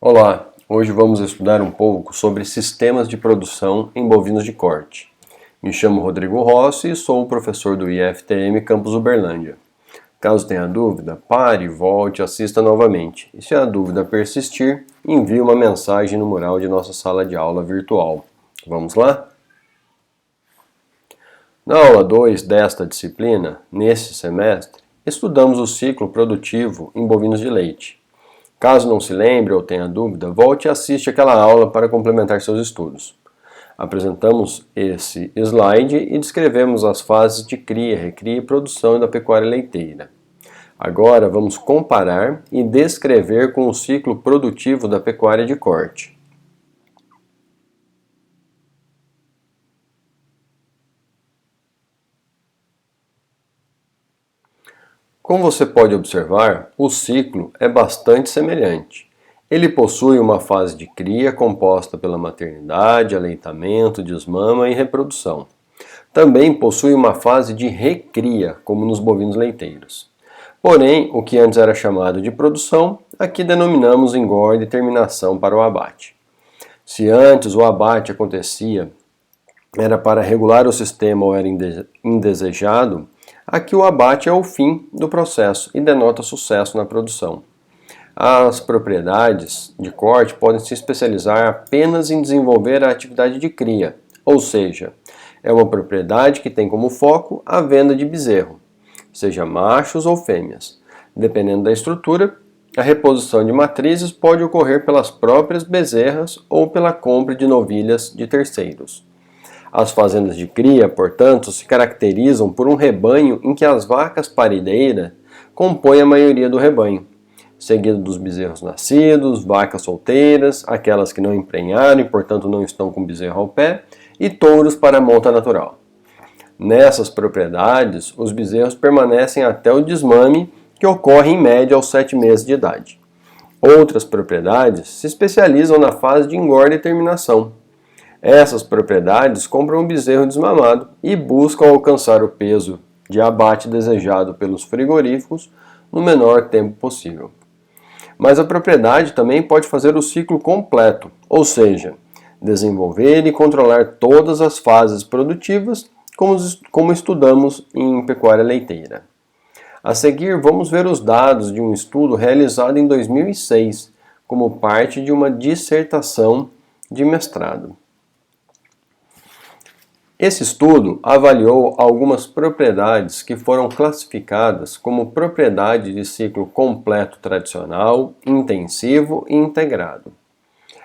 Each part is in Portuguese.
Olá, hoje vamos estudar um pouco sobre sistemas de produção em bovinos de corte. Me chamo Rodrigo Rossi e sou o professor do IFTM Campus Uberlândia. Caso tenha dúvida, pare, volte e assista novamente. E se a dúvida persistir, envie uma mensagem no mural de nossa sala de aula virtual. Vamos lá? Na aula 2 desta disciplina, neste semestre, estudamos o ciclo produtivo em bovinos de leite. Caso não se lembre ou tenha dúvida, volte e assiste aquela aula para complementar seus estudos. Apresentamos esse slide e descrevemos as fases de cria, recria e produção da pecuária leiteira. Agora vamos comparar e descrever com o ciclo produtivo da pecuária de corte. Como você pode observar, o ciclo é bastante semelhante. Ele possui uma fase de cria composta pela maternidade, aleitamento, desmama e reprodução. Também possui uma fase de recria, como nos bovinos leiteiros. Porém, o que antes era chamado de produção, aqui denominamos engorda e terminação para o abate. Se antes o abate acontecia, era para regular o sistema ou era indesejado, aqui o abate é o fim do processo e denota sucesso na produção. As propriedades de corte podem se especializar apenas em desenvolver a atividade de cria, ou seja, é uma propriedade que tem como foco a venda de bezerro, seja machos ou fêmeas. Dependendo da estrutura, a reposição de matrizes pode ocorrer pelas próprias bezerras ou pela compra de novilhas de terceiros. As fazendas de cria, portanto, se caracterizam por um rebanho em que as vacas parideiras compõem a maioria do rebanho, seguido dos bezerros nascidos, vacas solteiras, aquelas que não emprenharam e, portanto, não estão com bezerro ao pé, e touros para a monta natural. Nessas propriedades, os bezerros permanecem até o desmame, que ocorre em média aos 7 meses de idade. Outras propriedades se especializam na fase de engorda e terminação. Essas propriedades compram um bezerro desmamado e buscam alcançar o peso de abate desejado pelos frigoríficos no menor tempo possível. Mas a propriedade também pode fazer o ciclo completo, ou seja, desenvolver e controlar todas as fases produtivas, como estudamos em pecuária leiteira. A seguir, vamos ver os dados de um estudo realizado em 2006, como parte de uma dissertação de mestrado. Esse estudo avaliou algumas propriedades que foram classificadas como propriedade de ciclo completo tradicional, intensivo e integrado.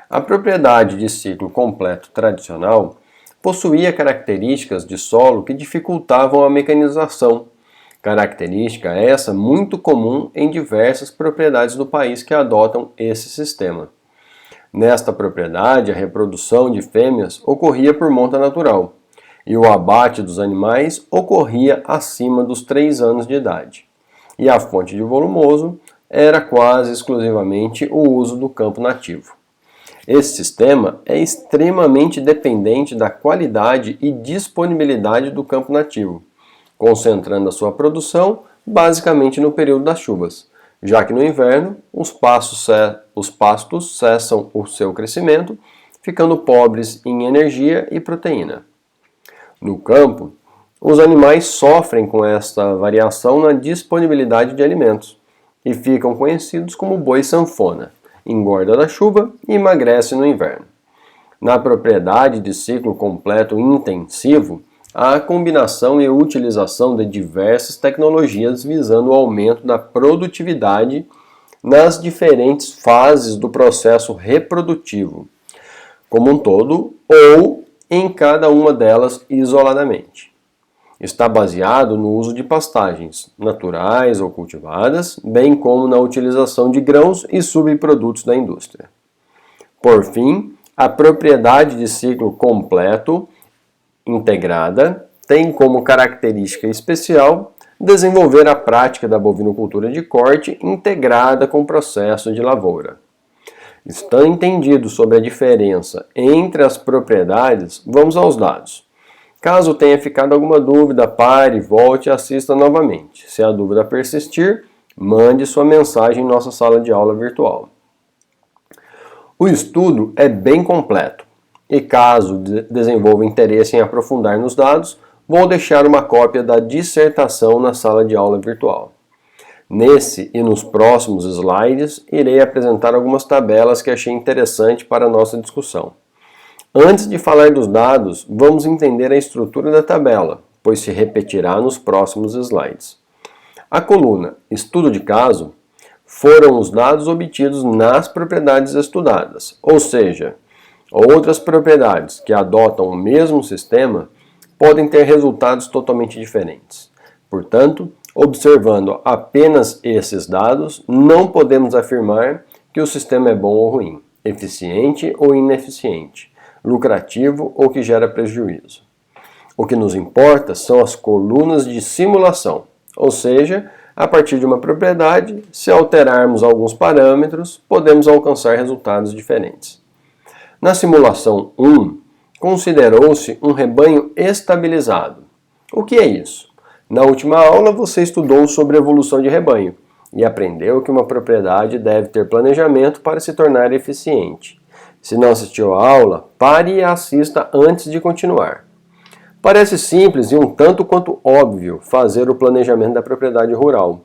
A propriedade de ciclo completo tradicional possuía características de solo que dificultavam a mecanização, característica essa muito comum em diversas propriedades do país que adotam esse sistema. Nesta propriedade, a reprodução de fêmeas ocorria por monta natural, e o abate dos animais ocorria acima dos 3 anos de idade. E a fonte de volumoso era quase exclusivamente o uso do campo nativo. Esse sistema é extremamente dependente da qualidade e disponibilidade do campo nativo, concentrando a sua produção basicamente no período das chuvas, já que no inverno os pastos cessam o seu crescimento, ficando pobres em energia e proteína. No campo, os animais sofrem com esta variação na disponibilidade de alimentos e ficam conhecidos como boi sanfona, engorda na chuva e emagrece no inverno. Na propriedade de ciclo completo intensivo, há a combinação e utilização de diversas tecnologias visando o aumento da produtividade nas diferentes fases do processo reprodutivo, como um todo ou em cada uma delas isoladamente. Está baseado no uso de pastagens naturais ou cultivadas, bem como na utilização de grãos e subprodutos da indústria. Por fim, a propriedade de ciclo completo integrada tem como característica especial desenvolver a prática da bovinocultura de corte integrada com o processo de lavoura. Estando entendido sobre a diferença entre as propriedades, vamos aos dados. Caso tenha ficado alguma dúvida, pare, volte e assista novamente. Se a dúvida persistir, mande sua mensagem em nossa sala de aula virtual. O estudo é bem completo e caso desenvolva interesse em aprofundar nos dados, vou deixar uma cópia da dissertação na sala de aula virtual. Nesse e nos próximos slides, irei apresentar algumas tabelas que achei interessante para a nossa discussão. Antes de falar dos dados, vamos entender a estrutura da tabela, pois se repetirá nos próximos slides. A coluna Estudo de caso foram os dados obtidos nas propriedades estudadas, ou seja, outras propriedades que adotam o mesmo sistema podem ter resultados totalmente diferentes. Portanto, observando apenas esses dados, não podemos afirmar que o sistema é bom ou ruim, eficiente ou ineficiente, lucrativo ou que gera prejuízo. O que nos importa são as colunas de simulação, ou seja, a partir de uma propriedade, se alterarmos alguns parâmetros, podemos alcançar resultados diferentes. Na simulação 1, considerou-se um rebanho estabilizado. O que é isso? Na última aula você estudou sobre evolução de rebanho e aprendeu que uma propriedade deve ter planejamento para se tornar eficiente. Se não assistiu à aula, pare e assista antes de continuar. Parece simples e um tanto quanto óbvio fazer o planejamento da propriedade rural,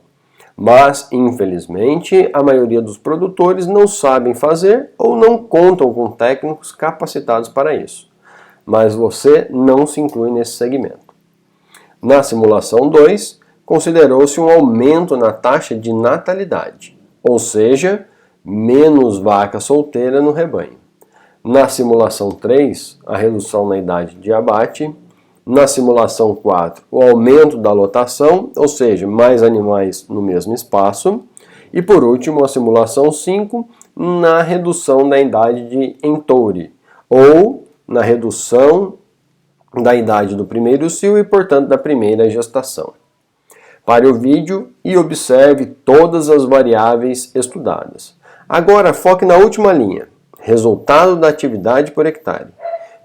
mas, infelizmente, a maioria dos produtores não sabem fazer ou não contam com técnicos capacitados para isso. Mas você não se inclui nesse segmento. Na simulação 2, considerou-se um aumento na taxa de natalidade, ou seja, menos vaca solteira no rebanho. Na simulação 3, a redução na idade de abate. Na simulação 4, o aumento da lotação, ou seja, mais animais no mesmo espaço. E por último, a simulação 5, na redução da idade de entoure, ou na redução da idade do primeiro cio e, portanto, da primeira gestação. Pare o vídeo e observe todas as variáveis estudadas. Agora, foque na última linha, resultado da atividade por hectare.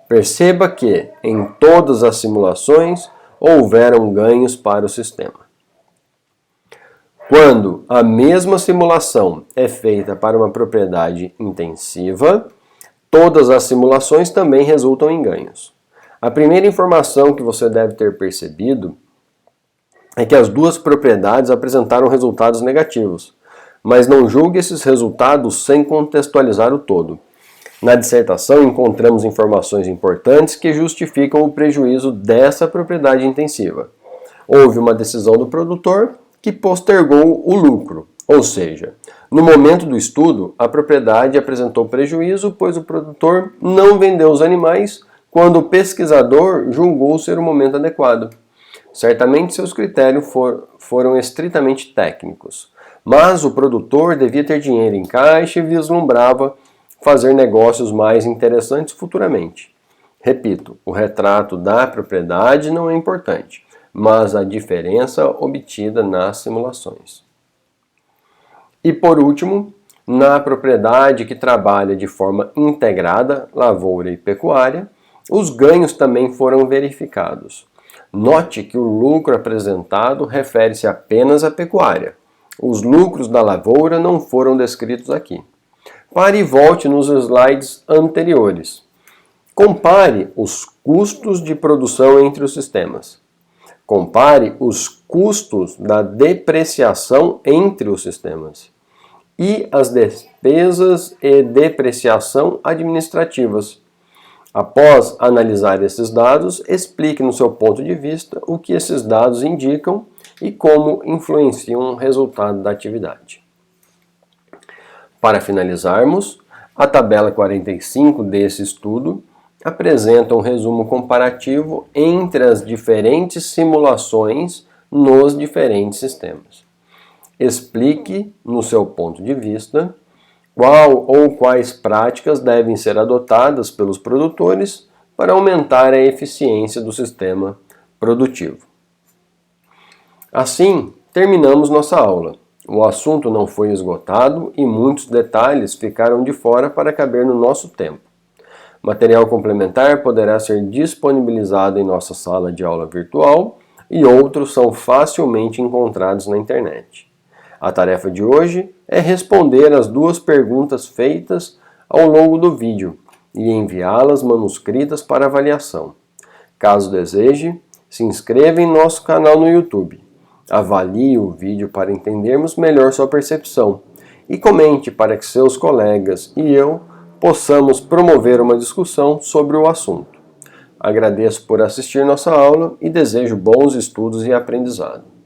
Perceba que, em todas as simulações, houveram ganhos para o sistema. Quando a mesma simulação é feita para uma propriedade intensiva, todas as simulações também resultam em ganhos. A primeira informação que você deve ter percebido é que as duas propriedades apresentaram resultados negativos, mas não julgue esses resultados sem contextualizar o todo. Na dissertação encontramos informações importantes que justificam o prejuízo dessa propriedade intensiva. Houve uma decisão do produtor que postergou o lucro, ou seja, no momento do estudo, a propriedade apresentou prejuízo, pois o produtor não vendeu os animais quando o pesquisador julgou ser o momento adequado. Certamente seus critérios foram estritamente técnicos, mas o produtor devia ter dinheiro em caixa e vislumbrava fazer negócios mais interessantes futuramente. Repito, o retrato da propriedade não é importante, mas a diferença obtida nas simulações. E por último, na propriedade que trabalha de forma integrada, lavoura e pecuária, os ganhos também foram verificados. Note que o lucro apresentado refere-se apenas à pecuária. Os lucros da lavoura não foram descritos aqui. Pare e volte nos slides anteriores. Compare os custos de produção entre os sistemas. Compare os custos da depreciação entre os sistemas. E as despesas e depreciação administrativas. Após analisar esses dados, explique no seu ponto de vista o que esses dados indicam e como influenciam o resultado da atividade. Para finalizarmos, a tabela 45 desse estudo apresenta um resumo comparativo entre as diferentes simulações nos diferentes sistemas. Explique, no seu ponto de vista, qual ou quais práticas devem ser adotadas pelos produtores para aumentar a eficiência do sistema produtivo. Assim, terminamos nossa aula. O assunto não foi esgotado e muitos detalhes ficaram de fora para caber no nosso tempo. Material complementar poderá ser disponibilizado em nossa sala de aula virtual e outros são facilmente encontrados na internet. A tarefa de hoje é responder as duas perguntas feitas ao longo do vídeo e enviá-las manuscritas para avaliação. Caso deseje, se inscreva em nosso canal no YouTube, avalie o vídeo para entendermos melhor sua percepção e comente para que seus colegas e eu possamos promover uma discussão sobre o assunto. Agradeço por assistir nossa aula e desejo bons estudos e aprendizado.